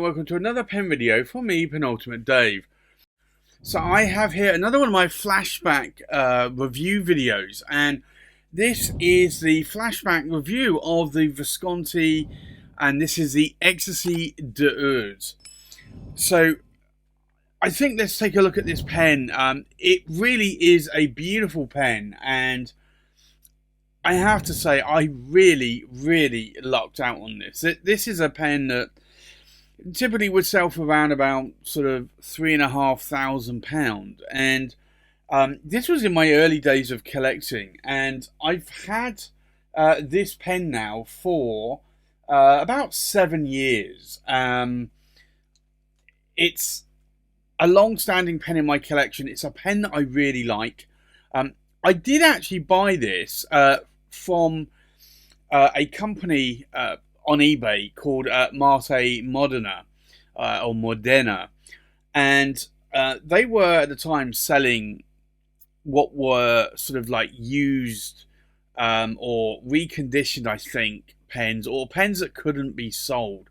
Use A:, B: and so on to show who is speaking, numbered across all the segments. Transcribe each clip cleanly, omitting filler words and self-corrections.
A: welcome to another pen video from me, Penultimate Dave. So I have here another one of my flashback review videos, and this is the flashback review of the Visconti, and this is the Extase d'Oeuvres. So I think let's take a look at this pen. It really is a beautiful pen, and I have to say I really lucked out on this. This is a pen that typically would sell for around about sort of £3,500, and this was in my early days of collecting, and I've had this pen now for about 7 years. It's a long-standing pen in my collection. It's a pen that I really like. I did actually buy this from a company on eBay called Marte Modena or Modena, and they were at the time selling what were sort of like used or reconditioned, I think, pens, or pens that couldn't be sold.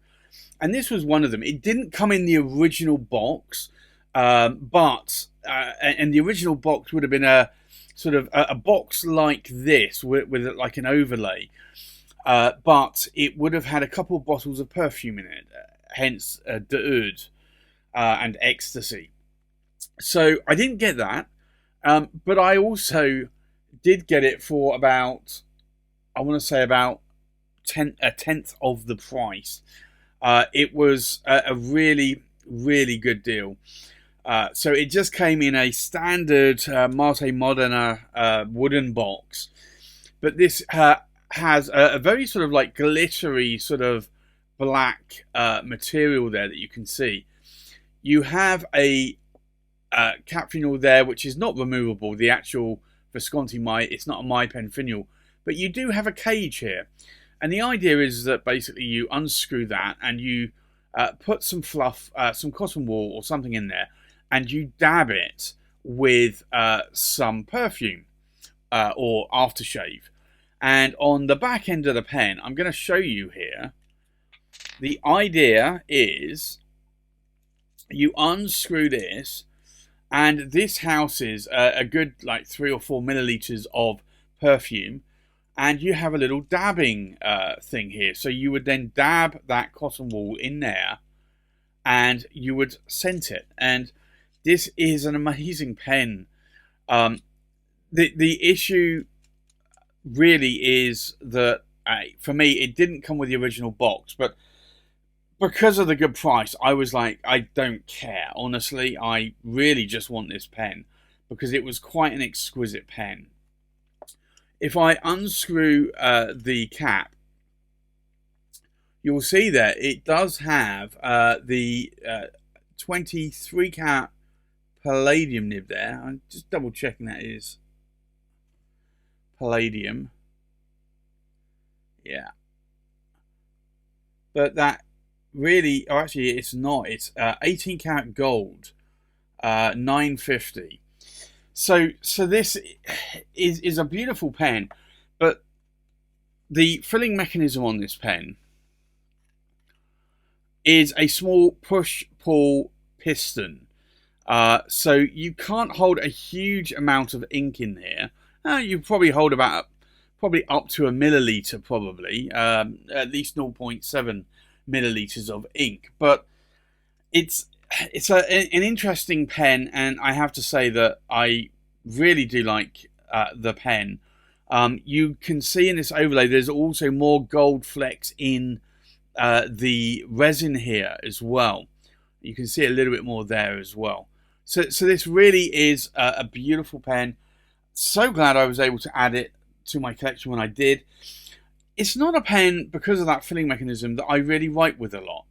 A: And this was one of them. It didn't come in the original box, but and the original box would have been a sort of a box like this with like an overlay. But it would have had a couple of bottles of perfume in it, hence d'Oeuvres and Ecstasy. So I didn't get that, but I also did get it for about, I want to say about a tenth of the price. It was a really good deal. So it just came in a standard Marte Modena wooden box, but this has a very sort of like glittery sort of black material there that you can see. You have a cap finial there which is not removable. The actual Visconti it's not a My Pen finial, but you do have a cage here, and the idea is that basically you unscrew that and you put some fluff, some cotton wool or something in there, and you dab it with some perfume or aftershave. And on the back end of the pen, I'm going to show you here, the idea is you unscrew this, and this houses a good like 3 or 4 milliliters of perfume, and you have a little dabbing thing here. So you would then dab that cotton wool in there, and you would scent it. And this is an amazing pen. The issue really is that for me it didn't come with the original box, but because of the good price, I was like, I don't care, honestly. I really just want this pen because it was quite an exquisite pen. If I unscrew the cap, you'll see that it does have the 23 carat palladium nib there. I'm just double checking that is palladium. Yeah, but that really, oh, actually it's not, it's 18 karat gold, 950. So this is a beautiful pen, but the filling mechanism on this pen is a small push-pull piston. So you can't hold a huge amount of ink in here. You probably hold about up to a milliliter, probably at least 0.7 milliliters of ink. But it's an interesting pen, and I have to say that I really do like the pen. You can see in this overlay there's also more gold flecks in the resin here as well. You can see a little bit more there as well. So this really is a beautiful pen. So glad I was able to add it to my collection when I did. It's not a pen, because of that filling mechanism, that I really write with a lot,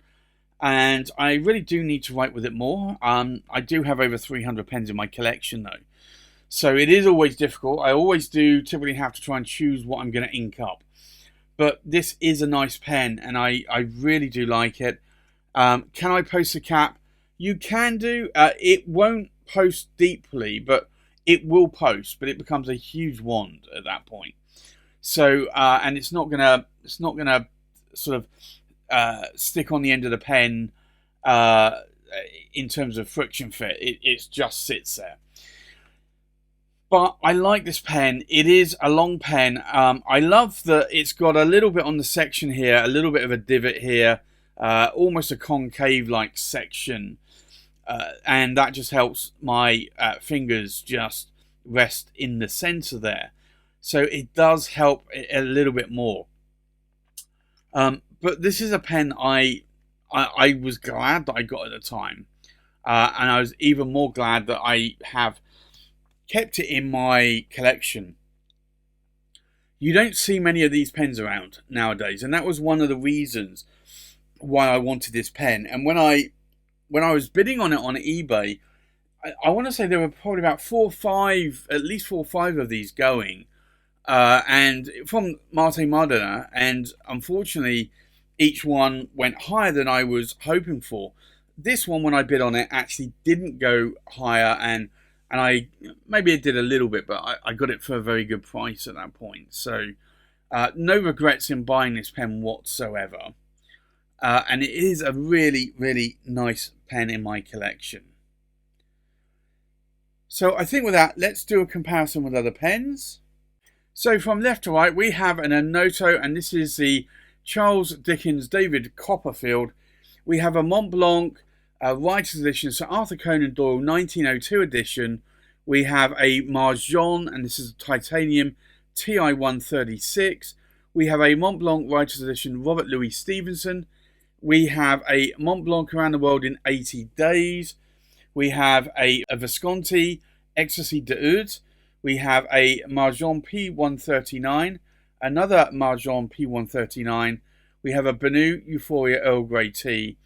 A: and I really do need to write with it more. I do have over 300 pens in my collection though, so it is always difficult. I always do typically have to try and choose what I'm going to ink up, but this is a nice pen and I really do like it. Can I post a cap? You can do. It won't post deeply, but it will post, but it becomes a huge wand at that point. So, and it's not gonna sort of stick on the end of the pen uh, in terms of friction fit. It just sits there. But I like this pen. It is a long pen. I love that it's got a little bit on the section here, a little bit of a divot here, almost a concave-like section. And that just helps my fingers just rest in the center there. So it does help a little bit more. But this is a pen I was glad that I got at the time. And I was even more glad that I have kept it in my collection. You don't see many of these pens around nowadays, and that was one of the reasons why I wanted this pen. And when I was bidding on it on eBay, I want to say there were probably about at least 4 or 5 of these going, and from Marte Modena, and unfortunately, each one went higher than I was hoping for. This one, when I bid on it, actually didn't go higher, and maybe it did a little bit, but I got it for a very good price at that point. So no regrets in buying this pen whatsoever. And it is a really, really nice pen in my collection. So I think with that, let's do a comparison with other pens. So from left to right, we have an Anoto, and this is the Charles Dickens David Copperfield. We have a Mont Blanc Writer's Edition, Sir Arthur Conan Doyle 1902 edition. We have a Marjon, and this is a titanium TI 136. We have a Mont Blanc Writer's Edition Robert Louis Stevenson. We have a Mont Blanc Around the World in 80 Days. We have a Visconti Extase de Oud. We have a Marjon P139, another Marjon P139. We have a Benu Euphoria Earl Grey Tea.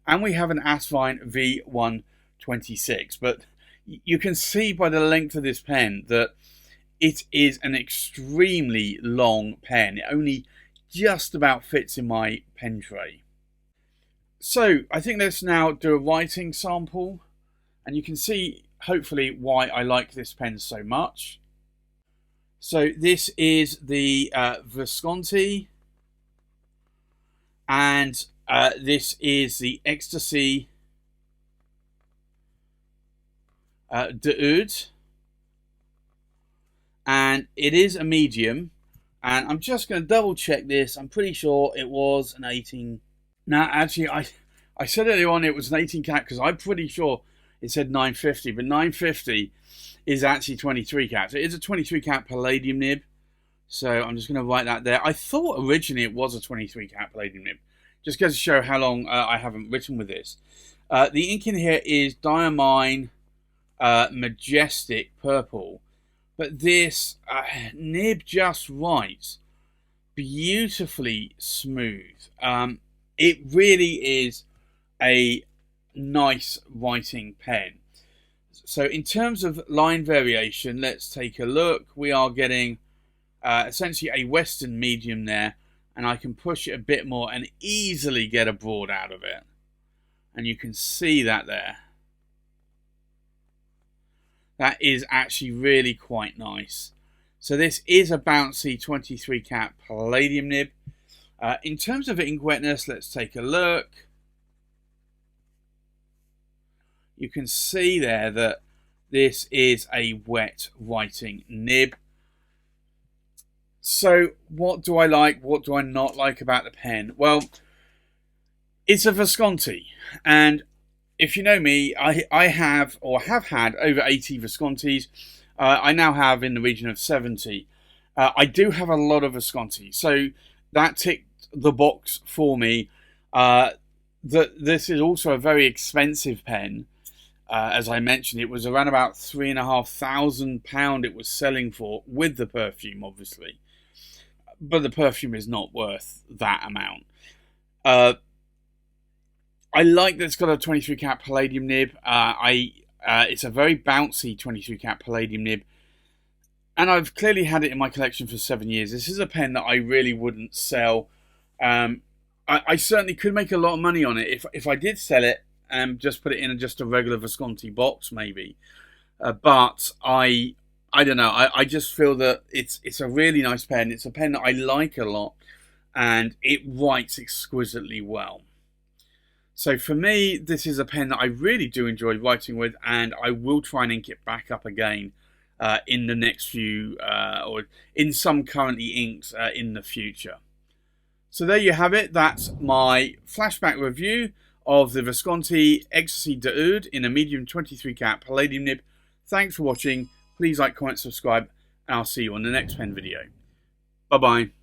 A: And we have an Asvine V126. But you can see by the length of this pen that it is an extremely long pen. It only just about fits in my pen tray. So I think let's now do a writing sample. And you can see, hopefully, why I like this pen so much. So this is the Visconti. And this is the Extase de Oud. And it is a medium. And I'm just going to double check this. I'm pretty sure it was an 18. Now, actually, I said earlier on it was an 18 cat because I'm pretty sure it said 950. But 950 is actually 23 cats. It is a 23 cat palladium nib. So I'm just going to write that there. I thought originally it was a 23 cat palladium nib. Just goes to show how long I haven't written with this. The ink in here is Diamine Majestic Purple. But this nib just writes beautifully smooth. It really is a nice writing pen. So in terms of line variation, let's take a look. We are getting essentially a Western medium there. And I can push it a bit more and easily get a broad out of it. And you can see that there. That is actually really quite nice. So this is a bouncy 23 cat palladium nib. In terms of ink wetness, let's take a look. You can see there that this is a wet writing nib. So what do I like? What do I not like about the pen? Well, it's a Visconti. And if you know me, I have had over 80 Viscontis. I now have in the region of 70. I do have a lot of Visconti. So that ticked the box for me. This is also a very expensive pen. As I mentioned, it was around about £3,500 it was selling for, with the perfume, obviously. But the perfume is not worth that amount. I like that it's got a 23 cat palladium nib. It's a very bouncy 23 cat palladium nib. And I've clearly had it in my collection for 7 years. This is a pen that I really wouldn't sell. I certainly could make a lot of money on it if I did sell it and just put it in just a regular Visconti box, maybe. But I don't know. I just feel that it's a really nice pen. It's a pen that I like a lot, and it writes exquisitely well. So for me, this is a pen that I really do enjoy writing with, and I will try and ink it back up again in the next few, or in some currently inked in the future. So there you have it. That's my flashback review of the Visconti Extase de Oud in a medium 23 cat palladium nib. Thanks for watching. Please like, comment, subscribe, and I'll see you on the next pen video. Bye bye.